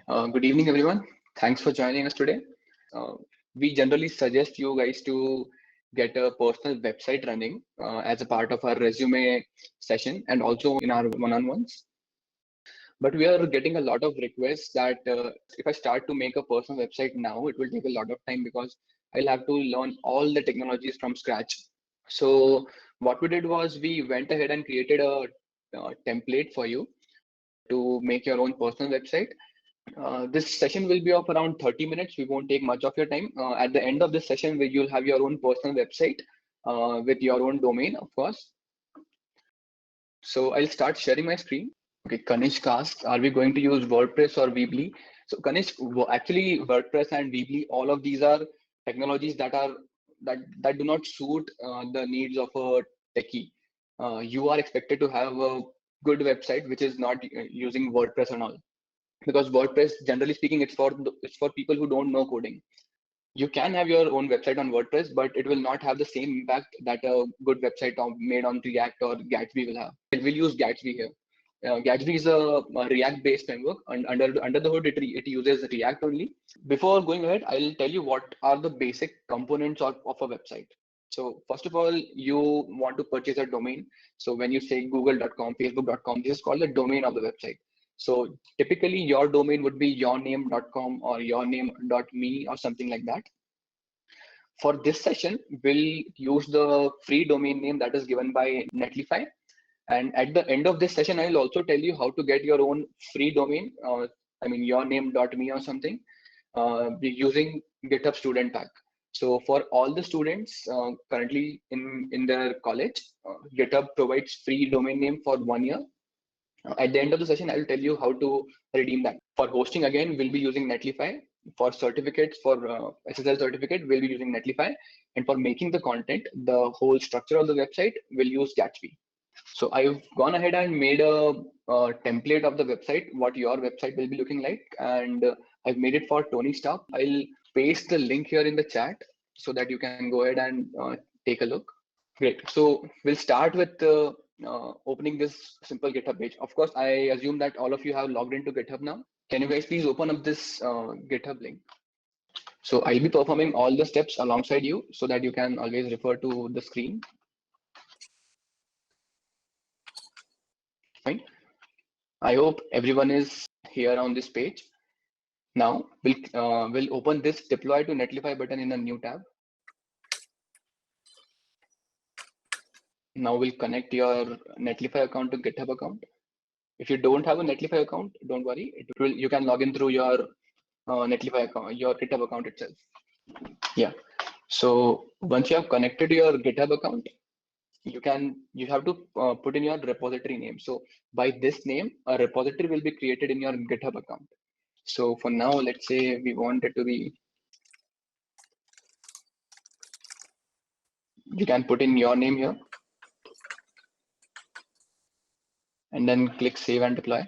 Good evening, everyone. Thanks for joining us today. Uh, we generally suggest you guys to get a personal website running as a part of our resume session and also in our one-on-ones. But we are getting a lot of requests that if I start to make a personal website now, it will take a lot of time because I'll have to learn all the technologies from scratch. So what we did was we went ahead and created a template for you to make your own personal website. This session will be of around 30 minutes. We won't take much of your time. At the end of this session, where you'll have your own personal website with your own domain, of course. So I'll start sharing my screen. Okay, Kanishk asks, are we going to use WordPress or Weebly? So Kanishk, actually WordPress and Weebly, all of these are technologies that do not suit the needs of a techie. You are expected to have a good website which is not using WordPress and all, because WordPress, generally speaking, it's for people who don't know coding. You can have your own website on WordPress, but it will not have the same impact that a good website made on React or Gatsby will have. We'll use Gatsby here. Gatsby is a React-based framework, and under the hood, it uses React only. Before going ahead, I'll tell you what are the basic components of a website. So first of all, you want to purchase a domain. So when you say google.com, facebook.com, this is called the domain of the website. So typically your domain would be yourname.com or yourname.me or something like that. For this session, we'll use the free domain name that is given by Netlify. And at the end of this session, I'll also tell you how to get your own free domain, yourname.me or something, using GitHub Student Pack. So for all the students currently in their college, GitHub provides free domain name for 1 year. At the end of the session, I'll tell you how to redeem that. For hosting, again, we'll be using Netlify. For certificates, for SSL certificate, we'll be using Netlify. And for making the content, the whole structure of the website, we'll use Gatsby. So I've gone ahead and made a template of the website, what your website will be looking like. And I've made it for Tony Stark. I'll paste the link here in the chat so that you can go ahead and take a look. Great. So we'll start with opening this simple GitHub page. Of course, I assume that all of you have logged into GitHub now. Can you guys please open up this GitHub link? So I'll be performing all the steps alongside you so that you can always refer to the screen. Fine. I hope everyone is here on this page. Now we'll open this deploy to Netlify button in a new tab. Now we'll connect your Netlify account to GitHub account. If you don't have a Netlify account, don't worry. You can log in through your Netlify account, your GitHub account itself. Yeah. So once you have connected your GitHub account, you have to put in your repository name. So by this name, a repository will be created in your GitHub account. So for now, let's say we want it to be. You can put in your name here, and then click save and deploy.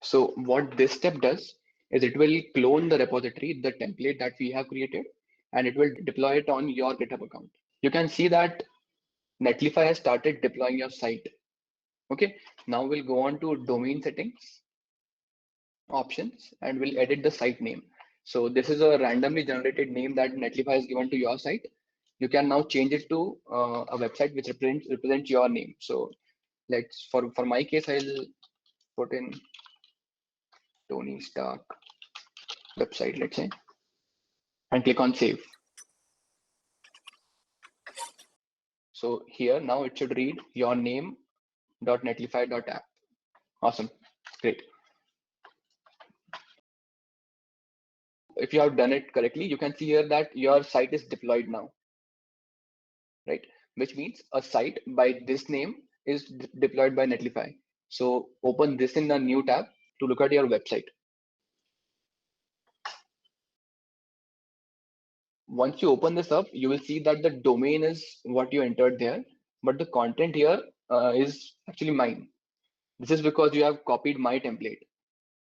So what this step does is it will clone the repository, the template that we have created, and it will deploy it on your GitHub account. You can see that Netlify has started deploying your site. Okay, now we'll go on to domain settings, options, and we'll edit the site name. So this is a randomly generated name that Netlify has given to your site. You can now change it to a website which represents your name. So let's for my case, I'll put in Tony Stark website, let's say, and click on save. So here now it should read your name.netlify.app. Awesome, great. If you have done it correctly, you can see here that your site is deployed now, right? Which means a site by this name is deployed by Netlify. So open this in a new tab to look at your website. Once you open this up, you will see that the domain is what you entered there, but the content here is actually mine. This is because you have copied my template.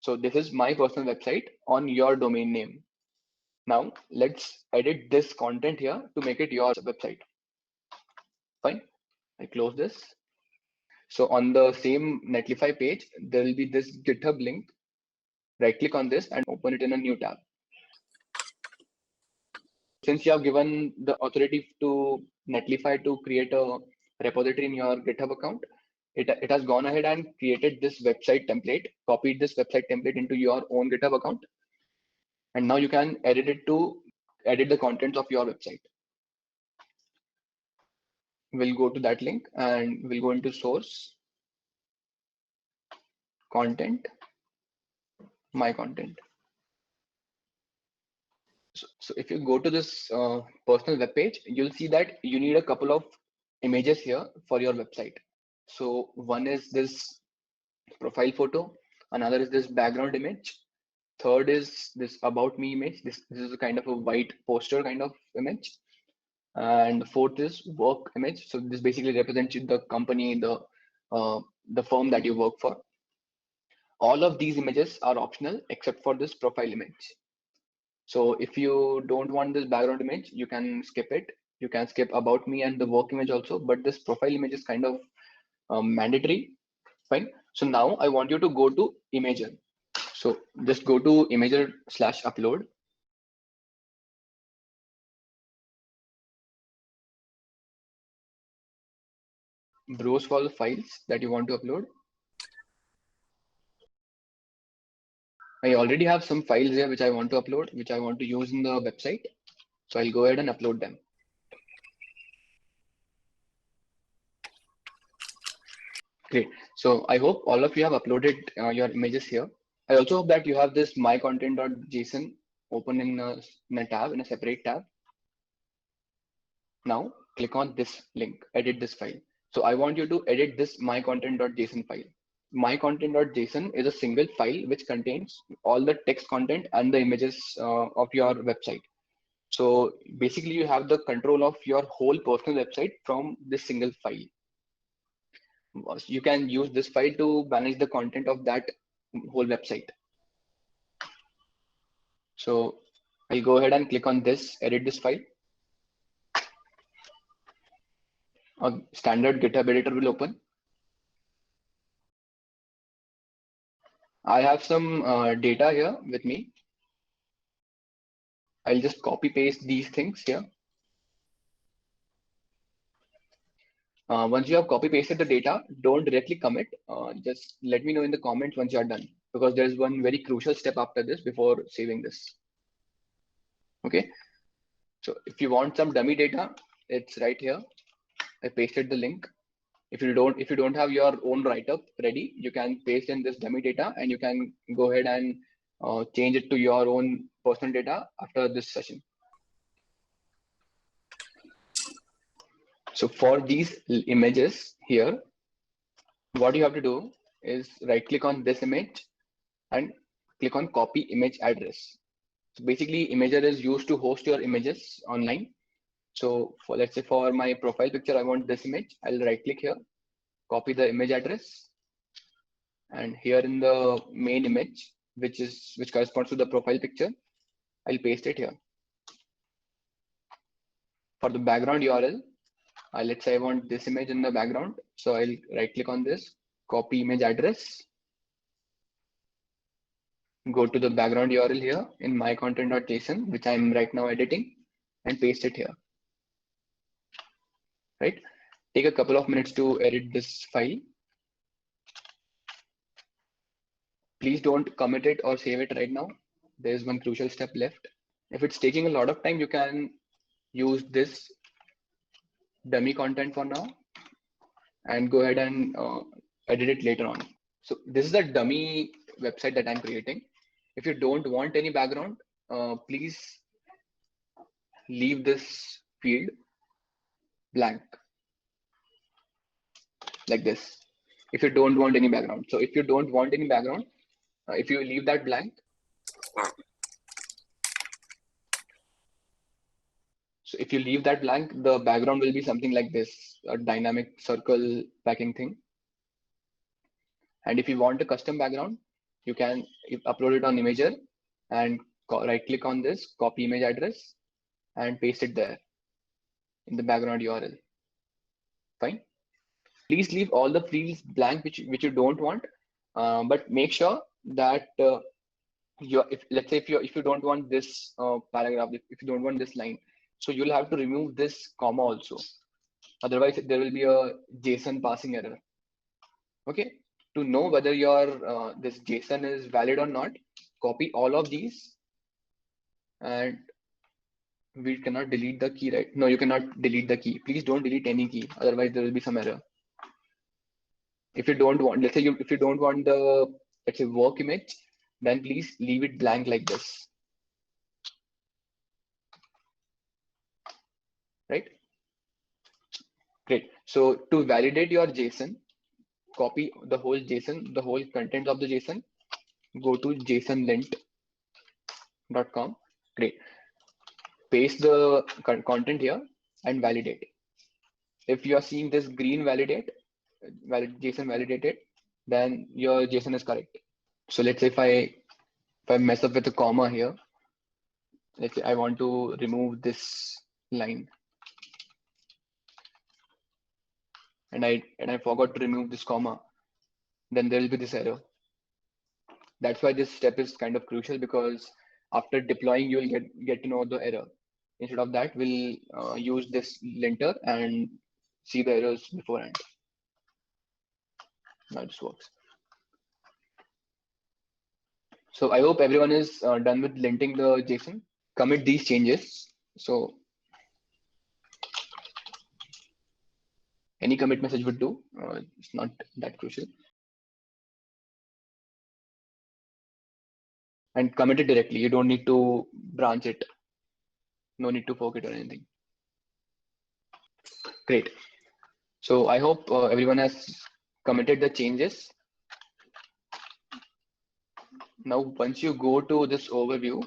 So this is my personal website on your domain name. Now let's edit this content here to make it your website. Fine, I close this. So on the same Netlify page, there will be this GitHub link. Right click on this and open it in a new tab. Since you have given the authority to Netlify to create a repository in your GitHub account, it has gone ahead and created this website template, copied this website template into your own GitHub account. And now you can edit it to edit the contents of your website. We'll go to that link and we'll go into source, content, my content. So if you go to this personal web page, you'll see that you need a couple of images here for your website. So one is this profile photo, another is this background image, third is this about me image. This is a kind of a white poster kind of image, and the fourth is work image. So this basically represents the company, the firm that you work for. All of these images are optional except for this profile image. So if you don't want this background image, you can skip it. You can skip about me and the work image also, but this profile image is kind of mandatory. Fine. So now I want you to go to Imager. So just go to Imager/upload. Browse for the files that you want to upload. I already have some files here which I want to upload, which I want to use in the website. So I'll go ahead and upload them. Great. So I hope all of you have uploaded your images here. I also hope that you have this mycontent.json open in a tab, in a separate tab. Now click on this link, edit this file. So I want you to edit this mycontent.json file. Mycontent.json is a single file which contains all the text content and the images of your website. So basically you have the control of your whole personal website from this single file. You can use this file to manage the content of that whole website. So I'll go ahead and click on this, edit this file. A standard GitHub editor will open. I have some data here with me. I'll just copy paste these things here. Once you have copy pasted the data, don't directly commit. Just let me know in the comments once you are done, because there's one very crucial step after this before saving this. Okay. So if you want some dummy data, it's right here. I pasted the link. If you don't have your own write-up ready, you can paste in this dummy data and you can go ahead and change it to your own personal data after this session. So for these images here, what you have to do is right click on this image and click on copy image address. So basically Imager is used to host your images online. So for, let's say for my profile picture, I want this image. I'll right click here, copy the image address, and here in the main image, which corresponds to the profile picture, I'll paste it here. For the background URL, let's say I want this image in the background. So I'll right click on this, copy image address, go to the background URL here in mycontent.json, which I'm right now editing, and paste it here. Right? Take a couple of minutes to edit this file. Please don't commit it or save it right now. There's one crucial step left. If it's taking a lot of time, you can use this dummy content for now and go ahead and edit it later on. So this is the dummy website that I'm creating. If you don't want any background, please leave this field blank like this. If you don't want any background. So if you don't want any background, if you leave that blank, so if you leave that blank, the background will be something like this, a dynamic circle packing thing. And if you want a custom background, you can upload it on Imager and right click on this, copy image address and paste it there in the background URL. Fine. Please leave all the fields blank which you don't want, but make sure that let's say if you don't want this paragraph, if you don't want this line, so you'll have to remove this comma also. Otherwise, there will be a JSON passing error. Okay, to know whether your this JSON is valid or not, copy all of these, and we cannot delete the key, right? No, you cannot delete the key. Please don't delete any key, otherwise there will be some error. If you don't want, let's say if you don't want the, let's say, work image, then please leave it blank like this, right? Great. So to validate your JSON, copy the whole JSON, the whole content of the JSON, go to jsonlint.com. Great. Paste the content here and validate. If you are seeing this green JSON validated, then your JSON is correct. So let's say if I mess up with a comma here, let's say I want to remove this line, and I forgot to remove this comma, then there will be this error. That's why this step is kind of crucial, because after deploying, you will get to know the error. Instead of that, we'll use this linter and see the errors beforehand. Now this works. So I hope everyone is done with linting the JSON. Commit these changes. So any commit message would do. It's not that crucial. And commit it directly. You don't need to branch it. No need to fork it or anything. Great. So I hope everyone has committed the changes. Now, once you go to this overview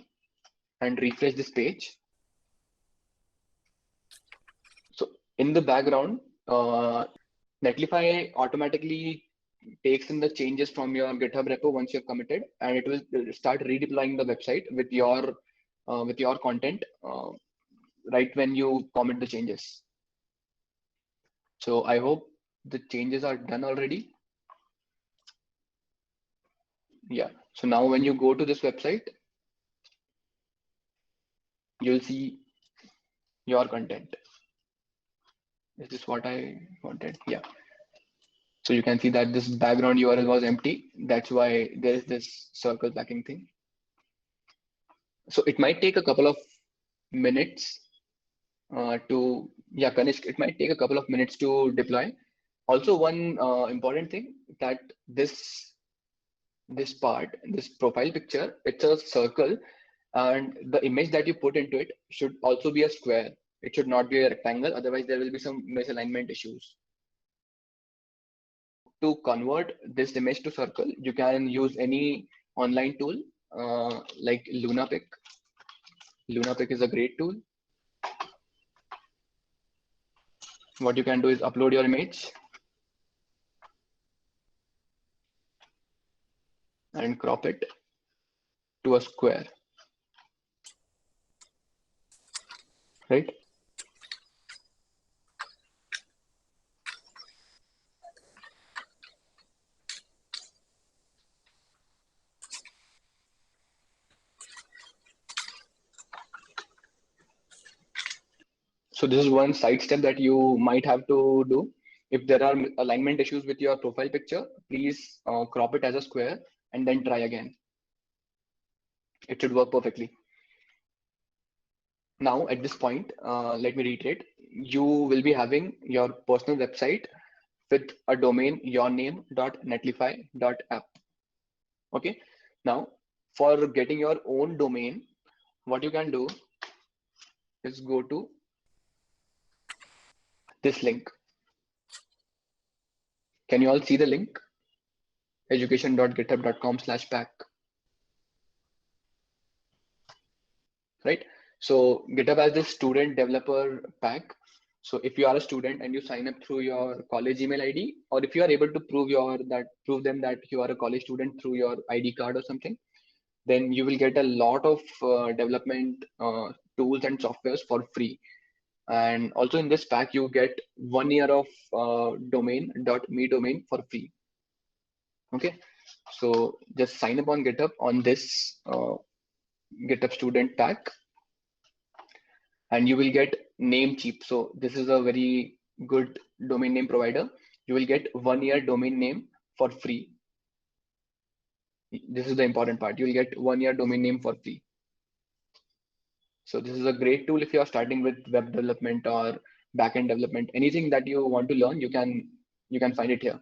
and refresh this page, so in the background, Netlify automatically takes in the changes from your GitHub repo once you've committed, and it will start redeploying the website with your content right when you commit the changes. So I hope the changes are done already. Yeah. So now when you go to this website, you'll see your content. Is this what I wanted? Yeah. So you can see that this background URL was empty. That's why there is this circle backing thing. So it might take a couple of minutes Kanishk, it might take a couple of minutes to deploy. Also, one important thing, that this part, this profile picture, it's a circle, and the image that you put into it should also be a square. It should not be a rectangle, otherwise there will be some misalignment issues. To convert this image to circle, you can use any online tool like Lunapic. Lunapic is a great tool. What you can do is upload your image and crop it to a square, right? So this is one side step that you might have to do. If there are alignment issues with your profile picture, please crop it as a square and then try again. It should work perfectly. Now, at this point, let me reiterate, you will be having your personal website with a domain yourname.netlify.app. Okay. Now, for getting your own domain, what you can do is go to this link. Can you all see the link? education.github.com/pack. Right? So GitHub has this student developer pack. So if you are a student and you sign up through your college email ID, or if you are able to prove them that you are a college student through your ID card or something, then you will get a lot of development tools and softwares for free. And also in this pack, you get 1 year of .me domain for free. Okay, so just sign up on GitHub on this GitHub student pack, and you will get Namecheap. So this is a very good domain name provider. You will get 1 year domain name for free. This is the important part. You will get 1 year domain name for free. So this is a great tool if you are starting with web development or backend development. Anything that you want to learn, you can find it here.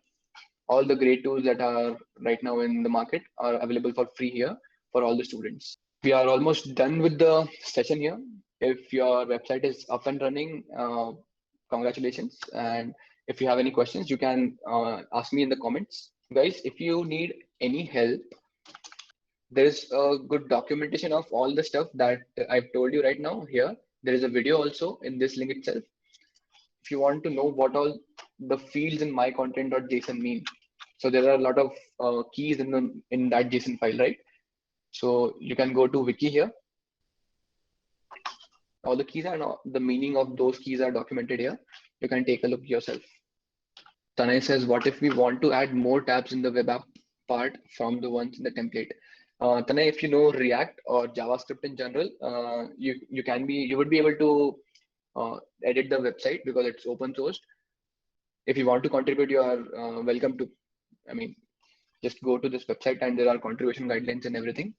All the great tools that are right now in the market are available for free here for all the students. We are almost done with the session here. If your website is up and running, congratulations. And if you have any questions, you can ask me in the comments. Guys, if you need any help, there's a good documentation of all the stuff that I've told you right now here. There is a video also in this link itself. If you want to know what all the fields in my content.json mean. So there are a lot of keys in that JSON file, right? So you can go to wiki here. All the keys and the meaning of those keys are documented here. You can take a look yourself. Tanay says, what if we want to add more tabs in the web app part from the ones in the template? Tanay, if you know React or JavaScript in general, you would be able to edit the website because it's open sourced. If you want to contribute, you are welcome to. I mean, just go to this website and there are contribution guidelines and everything.